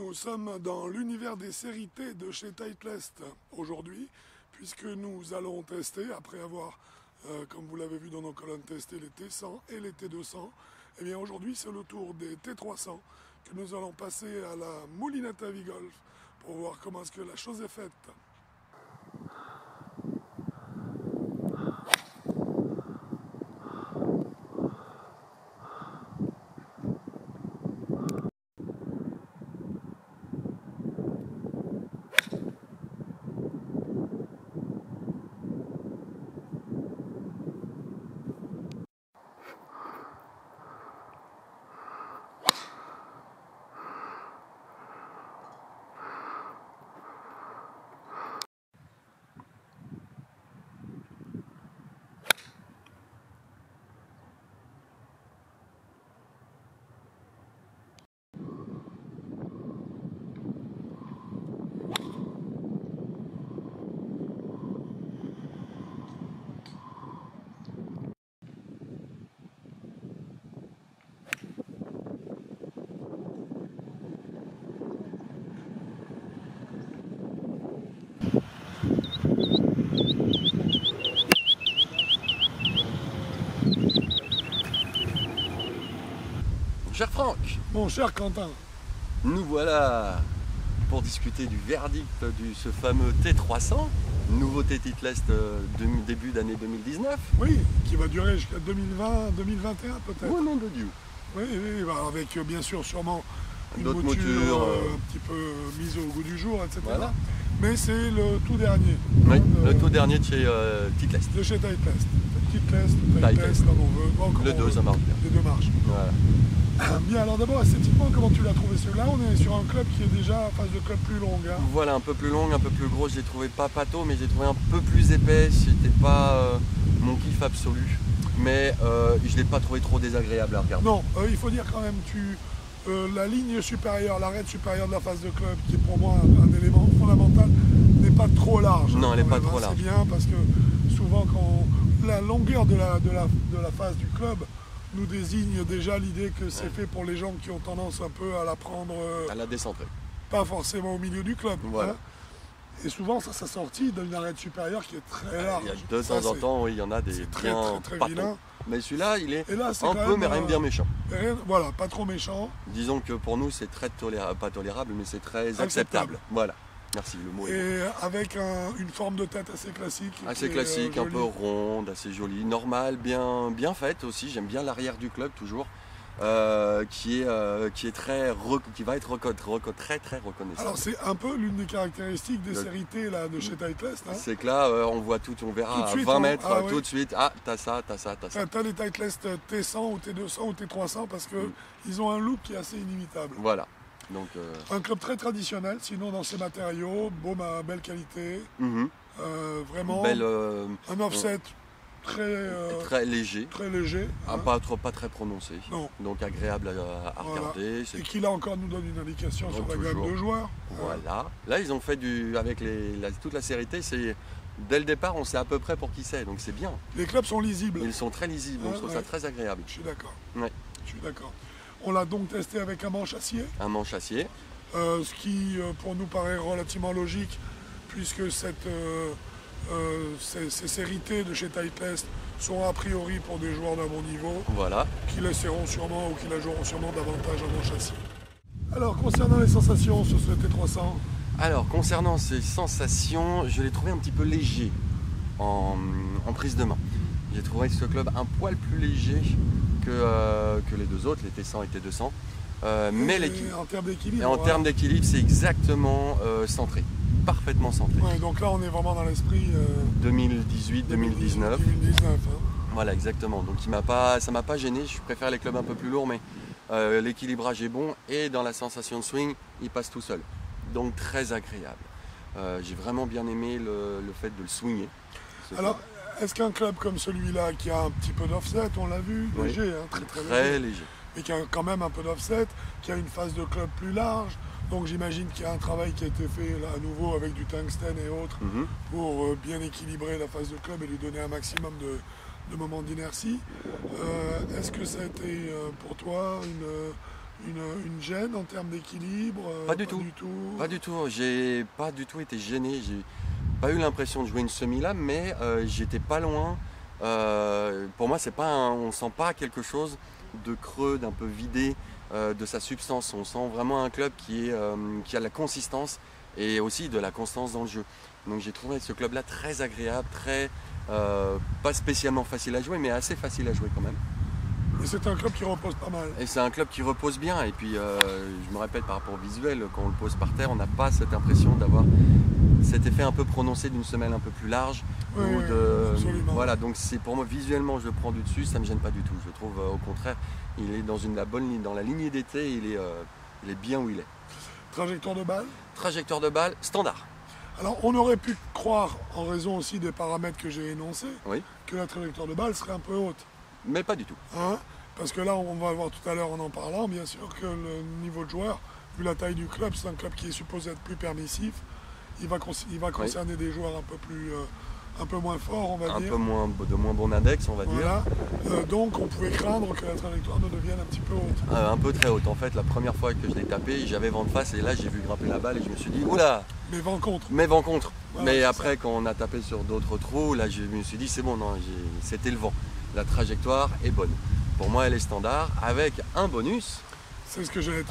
Nous sommes dans l'univers des séries T de chez Titleist aujourd'hui, puisque nous allons tester, après avoir, comme vous l'avez vu dans nos colonnes, testé les T100 et les T200, et bien aujourd'hui c'est le tour des T300 que nous allons passer à la moulinette à Vigolf pour voir comment est-ce que la chose est faite. Cher Franck, Mon cher Quentin, nous voilà pour discuter du verdict de ce fameux T300, nouveauté Titleist début d'année 2019. oui, qui va durer jusqu'à 2020, 2021 peut-être. Au nom de Dieu. Oui, bah, avec bien sûr sûrement une D'autres mouture moutures, un petit peu mise au goût du jour, etc. Voilà. Mais c'est le tout dernier. Oui, de, le tout dernier de chez Titleist. de chez Titleist. Titleist, comme on veut. Bon, comme Le on 2, veut. ça marche bien. Les deux marchent. Voilà. Bien, alors d'abord, esthétiquement, comment tu l'as trouvé celui-là? On est sur un club qui est déjà en phase de club plus longue. Hein. Voilà, un peu plus long, un peu plus gros. Je l'ai trouvé pas pâteau, mais j'ai trouvé un peu plus épais. C'était pas mon kiff absolu. Mais je l'ai pas trouvé trop désagréable à regarder. Non, il faut dire quand même, la ligne supérieure, l'arête supérieure de la phase de club, qui est pour moi un élément fondamental, n'est pas trop large. Non, elle n'est pas même, trop large. C'est bien parce que souvent, quand la longueur de la phase du club nous désigne déjà l'idée que c'est fait pour les gens qui ont tendance un peu à la prendre, À la décentrée. pas forcément au milieu du club. Voilà. Hein. Et souvent, ça s'assortit d'une arête supérieure qui est très large. Il y a de Ça, temps en c'est- temps, oui, il y en a des c'est très, bien très, très pâteaux. vilain. Mais celui-là, il est Et là, c'est un quand peu, même, mais rien de bien méchant. Voilà, pas trop méchant. Disons que pour nous, c'est très pas tolérable, mais c'est très acceptable. Voilà. Merci, le mot est bon. Et avec une forme de tête assez classique. Assez qui est, classique, un jolie. peu ronde, assez jolie, normale, bien faite aussi. J'aime bien l'arrière du club toujours, qui va être très reconnaissable. Alors c'est un peu l'une des caractéristiques des Le- séries T là, de chez Titleist. Hein. C'est que là, on voit tout, on verra Tout de à suite, 20 mètres, ah tout oui. de suite. Ah, t'as ça. T'as les Titleist T100 ou T200 ou T300 parce que ils ont un look qui est assez inimitable. Voilà. Donc, Un club très traditionnel, sinon dans ses matériaux, belle qualité, vraiment belle, un offset très léger. très léger. hein. Pas très prononcé, Non. donc agréable à Voilà. regarder. Et qui là encore nous donne une indication sur la gamme toujours. de joueurs. Voilà. Là, ils ont fait avec toute la série T, dès le départ, on sait à peu près pour qui c'est, donc c'est bien. Les clubs sont lisibles. Ils sont très lisibles, donc je trouve ça Ouais. très agréable. Je suis d'accord. Ouais. Je suis d'accord. On l'a donc testé avec un manche acier, Un manche acier, ce qui pour nous paraît relativement logique puisque ces séries T de chez Titleist sont a priori pour des joueurs d'un bon niveau voilà. qui laisseront sûrement ou qui la joueront sûrement davantage en manche acier. Alors concernant les sensations sur ce T300, Alors, concernant ces sensations, je l'ai trouvé un petit peu léger en prise de main. J'ai trouvé ce club un poil plus léger que les deux autres, les T100 et T200. Mais en termes d'équilibre. et en termes d'équilibre, c'est exactement centré, parfaitement centré. Ouais, donc là on est vraiment dans l'esprit 2018-2019. 2019. Voilà, exactement. Donc ça m'a pas gêné. Je préfère les clubs un peu plus lourds, mais l'équilibrage est bon et dans la sensation de swing, il passe tout seul. Donc très agréable. J'ai vraiment bien aimé le fait de le swinger. Alors, est-ce qu'un club comme celui-là, qui a un petit peu d'offset, on l'a vu, Oui. léger, hein, très Très léger. mais qui a quand même un peu d'offset, qui a une phase de club plus large, donc j'imagine qu'il y a un travail qui a été fait là, à nouveau avec du tungstène et autres pour bien équilibrer la phase de club et lui donner un maximum de moments d'inertie. Est-ce que ça a été pour toi une gêne en termes d'équilibre? Pas du tout. Pas du tout. J'ai pas du tout été gêné. J'ai pas eu l'impression de jouer une semi-lame, mais j'étais pas loin. Pour moi, c'est pas on sent pas quelque chose de creux, d'un peu vidé de sa substance. On sent vraiment un club qui a la consistance et aussi de la constance dans le jeu. Donc j'ai trouvé ce club-là très agréable, très pas spécialement facile à jouer, mais assez facile à jouer quand même. Et c'est un club qui repose pas mal. Et c'est un club qui repose bien. Et puis je me répète par rapport au visuel, quand on le pose par terre, on n'a pas cette impression d'avoir cet effet un peu prononcé d'une semelle un peu plus large. Oui, absolument. Voilà, donc c'est pour moi visuellement je le prends du dessus, ça ne me gêne pas du tout. Je trouve au contraire, il est dans la bonne ligne, dans la lignée d'été, il est bien où il est. Trajectoire de balle? Trajectoire de balle, standard. Alors on aurait pu croire, en raison aussi des paramètres que j'ai énoncés, Oui. que la trajectoire de balle serait un peu haute. Mais pas du tout. Hein? Parce que là, on va voir tout à l'heure en parlant, bien sûr, que le niveau de joueur, vu la taille du club, c'est un club qui est supposé être plus permissif. Il va concerner des joueurs un peu moins forts, on va dire. Un peu de moins bon index, on va Voilà. dire. Donc on pouvait craindre que la trajectoire ne devienne un petit peu haute. Un peu très haute. En fait, la première fois que je l'ai tapé, j'avais vent de face et là j'ai vu grimper la balle et je me suis dit, oula! Mais vent contre. Mais vent contre. Voilà, mais c'est après, quand on a tapé sur d'autres trous, là je me suis dit, c'est bon, non, c'était le vent. La trajectoire est bonne. Pour moi, elle est standard avec un bonus. C'est ce que j'ai.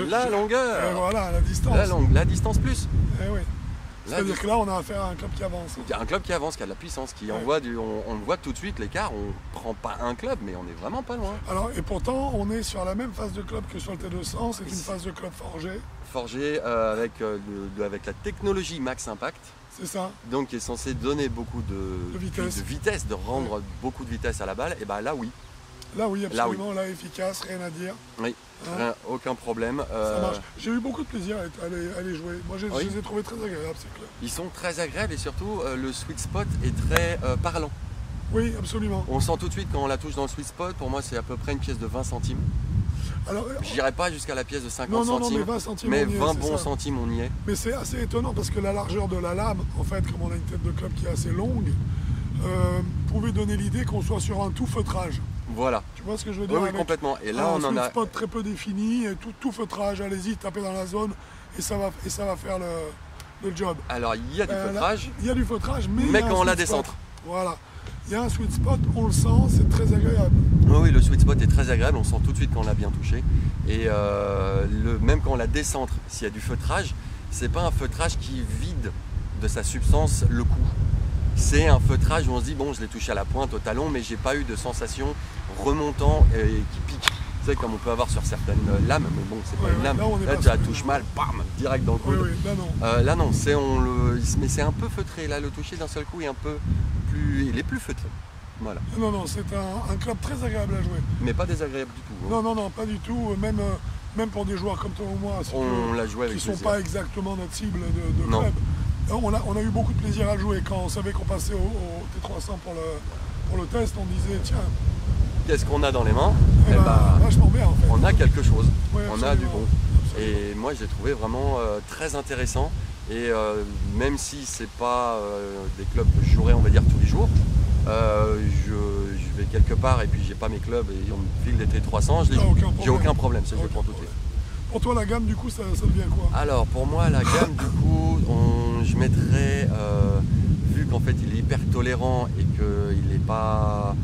La longueur. Et voilà, la distance. La distance plus. Eh oui. C'est-à-dire que là, on a affaire à un club qui avance. Il y a un club qui avance, qui a de la puissance, qui on voit tout de suite l'écart. On prend pas un club, mais on est vraiment pas loin. Alors, et pourtant, on est sur la même phase de club que sur le T200. C'est une phase de club forgé. Forgé avec la technologie Max Impact. C'est ça. Donc, qui est censé donner beaucoup de vitesse, de rendre beaucoup de vitesse à la balle. Et bien là, oui. Là, oui, absolument. Là, efficace, rien à dire. Oui, aucun problème. Ça marche. J'ai eu beaucoup de plaisir à les jouer. Moi, je les ai trouvés très agréables, ces clubs. Ils sont très agréables et surtout, le sweet spot est très parlant. Oui, absolument. On sent tout de suite quand on la touche dans le sweet spot. Pour moi, c'est à peu près une pièce de 20 centimes. Alors, j'irai pas jusqu'à la pièce de 50 non, centimes, mais 20 centimes, mais 20 bons centimes, on y est. Mais c'est assez étonnant parce que la largeur de la lame, en fait, comme on a une tête de club qui est assez longue, pouvait donner l'idée qu'on soit sur un tout feutrage. Voilà. Tu vois ce que je veux dire? Oui, complètement. Et là, on en a un spot très peu défini, tout feutrage. Allez-y, tapez dans la zone et ça va faire le job. Alors, il y a du feutrage. Il y a du feutrage, mais quand on la décentre. Voilà. Il y a un sweet spot, on le sent, c'est très agréable. Oui, le sweet spot est très agréable, on sent tout de suite quand on l'a bien touché. Et même quand on la décentre, s'il y a du feutrage, c'est pas un feutrage qui vide de sa substance le coup. C'est un feutrage où on se dit, bon, je l'ai touché à la pointe, au talon, mais j'ai pas eu de sensation remontant et qui pique. Tu sais, comme on peut avoir sur certaines lames, mais bon, c'est pas une lame. Là, tu la touches mal, bam, direct dans le coude. Oui, là non. Mais c'est un peu feutré. Là, le toucher d'un seul coup est un peu plus. Il est plus feutré. Voilà. Non, c'est un club très agréable à jouer. Mais pas désagréable du tout. Hein. Non, pas du tout. Même pour des joueurs comme toi ou moi, on l'a joué avec qui ne sont pas exactement notre cible de club. On a eu beaucoup de plaisir à jouer. Quand on savait qu'on passait au T300 pour le test, on disait, tiens, qu'est-ce qu'on a dans les mains? Vachement bien en fait. On a quelque chose, ouais, on a du bon. Et moi j'ai trouvé vraiment très intéressant. Et même si c'est pas des clubs que je jouerais on va dire tous les jours, je vais quelque part et puis j'ai pas mes clubs et on me file des T300, j'ai aucun problème, je prends tout de suite. Pour toi la gamme du coup ça devient quoi? Alors pour moi la gamme du coup je mettrais, vu qu'en fait il est hyper tolérant et qu'il est pas.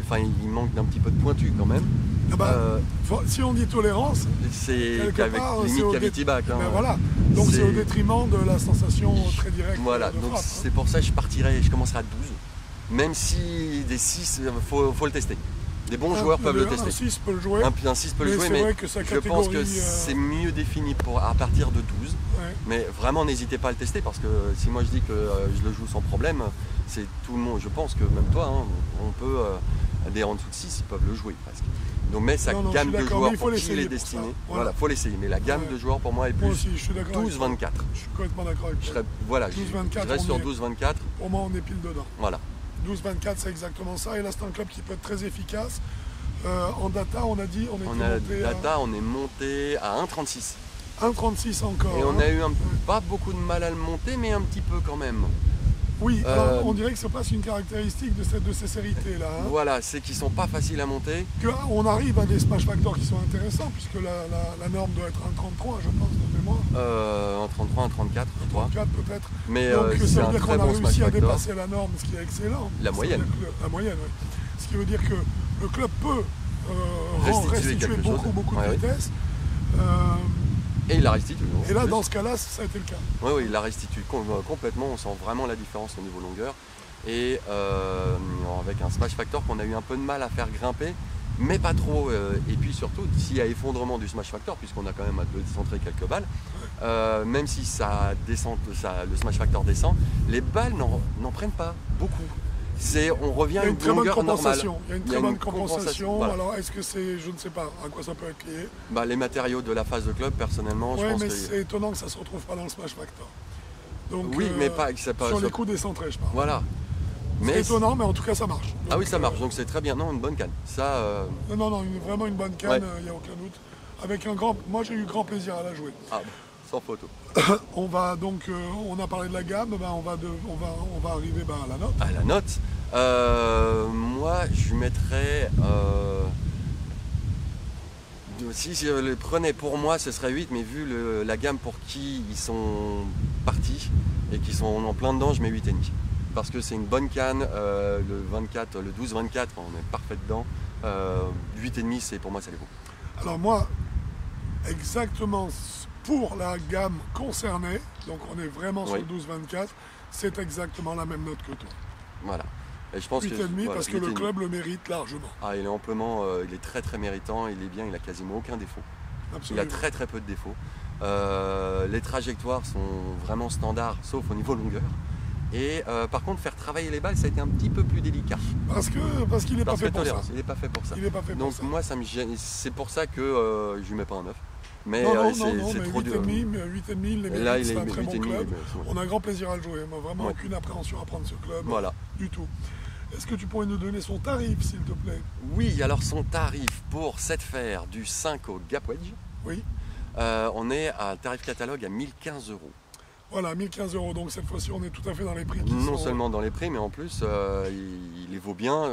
Enfin, il manque d'un petit peu de pointu quand même. Si on dit tolérance, c'est qu'avec limite cavity back. Voilà. Donc c'est au détriment de la sensation très directe. Voilà, donc c'est pour ça que je commencerai à 12. Même si des 6, faut le tester. Des bons joueurs peuvent le tester. Un 6 peut le jouer. Un 6 peut le jouer, mais je pense que c'est mieux défini à partir de 12. Ouais. Mais vraiment, n'hésitez pas à le tester parce que si moi je dis que je le joue sans problème, c'est tout le monde. Je pense que même toi, on peut. Des en dessous de 6, ils peuvent le jouer presque. Donc, mais sa gamme de joueurs pour qui il est destiné, voilà, faut l'essayer. Mais la gamme de joueurs pour moi est plus 12-24. Je suis complètement d'accord avec toi. Je reste sur 12-24. Pour moi, on est pile dedans. Voilà. 12-24, c'est exactement ça. Et là, c'est un club qui peut être très efficace. En data, on a dit, on est monté à 1,36. 1,36 encore. Et on a eu pas beaucoup de mal à le monter, mais un petit peu quand même. Oui, alors, on dirait que c'est pas une caractéristique de ces séries T là. Hein. Voilà, c'est qu'ils sont pas faciles à monter. On arrive à des smash factors qui sont intéressants, puisque la norme doit être 1,33, je pense, de mémoire. En 33, en 34, je crois. 34 peut-être. Mais donc c'est ça veut un dire très qu'on a bon smash réussi à factor. dépasser la norme, ce qui est excellent. La moyenne. La moyenne, oui. Ce qui veut dire que le club peut restituer beaucoup de vitesse. Et il la restitue. Et là, dans ce cas-là, ça a été le cas. Oui, oui, il la restitue complètement. On sent vraiment la différence au niveau longueur. Et avec un smash factor qu'on a eu un peu de mal à faire grimper, mais pas trop. Et puis surtout, s'il y a effondrement du smash factor, puisqu'on a quand même à décentrer quelques balles, même si ça descend, le smash factor descend, les balles n'en prennent pas beaucoup. On revient à une longueur normale. Il y a une très bonne compensation. Voilà. Alors est-ce que c'est, je ne sais pas, à quoi ça peut être lié? Les matériaux de la phase de club, personnellement, je pense mais que... c'est étonnant que ça ne se retrouve pas dans le smash factor. Donc, oui, mais pas sur les coups décentrés, je parle. Voilà. C'est étonnant, mais en tout cas ça marche. Donc, ah oui, ça marche, donc c'est très bien. Non, une bonne canne. Ça, Non, vraiment une bonne canne, il n'y a aucun doute. Moi j'ai eu grand plaisir à la jouer. Ah, sans photo. On va donc, on a parlé de la gamme, on va arriver à la note. À la note, moi je mettrais... si je les prenais pour moi, ce serait 8, mais vu la gamme pour qui ils sont partis et qui sont en plein dedans, je mets 8,5. Parce que c'est une bonne canne, le 12-24, on est parfait dedans. 8,5, pour moi, ça les vaut. Alors moi, exactement pour la gamme concernée, donc on est vraiment sur le 12-24, c'est exactement la même note que toi. Voilà. Et je pense 8,5 parce que le club le mérite largement. Ah, il est amplement, il est très méritant, il est bien, il a quasiment aucun défaut. Absolument. Il a très peu de défauts. Les trajectoires sont vraiment standards, sauf au niveau longueur. Et par contre, faire travailler les balles, ça a été un petit peu plus délicat. Parce qu'il n'est pas fait pour ça. Il n'est pas fait pour ça. Il n'est pas fait pour donc ça. moi, ça me gêne. C'est pour ça que je lui mets pas un 9. Mais c'est trop dur. 8,5, il les mérite, c'est un très bon club. On a grand plaisir à le jouer. Moi, vraiment aucune appréhension à prendre ce club. Voilà. Du tout. Est-ce que tu pourrais nous donner son tarif, s'il te plaît? Oui, alors son tarif pour cette fer du 5 au Gap Wedge, oui. On est à un tarif catalogue à 1015 €. Voilà, 1015 €. Donc cette fois-ci, on est tout à fait dans les prix non seulement dans les prix, mais en plus, il les vaut bien.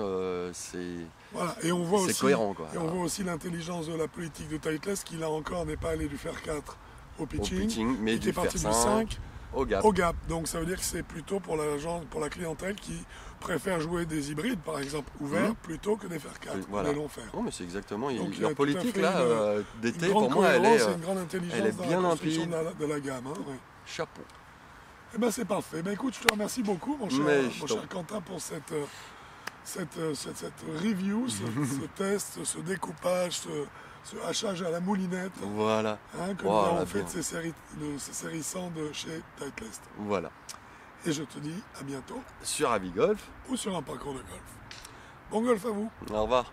Voilà, et on voit aussi, cohérent, quoi. Et on voit aussi l'intelligence de la politique de Titleist, qui là encore n'est pas allé du fer 4 au pitching, mais qui est parti du 5 au Gap. Donc ça veut dire que c'est plutôt pour la clientèle qui préfère jouer des hybrides, par exemple, ouverts, plutôt que des fer 4, voilà. des longs fers. Non, mais c'est exactement. Donc, leur politique là d'été, pour moi, elle une grande intelligence elle est dans bien la construction limpide. de la gamme. Hein, ouais. Chapeau. Eh ben c'est parfait. Écoute, je te remercie beaucoup, mon cher Quentin, pour cette review, ce test, ce découpage, ce hachage à la moulinette. Voilà. Que nous avons fait de ces séries 100 de chez Titleist. Voilà. Et je te dis à bientôt. Sur Avigolf. Ou sur un parcours de golf. Bon golf à vous. Au revoir.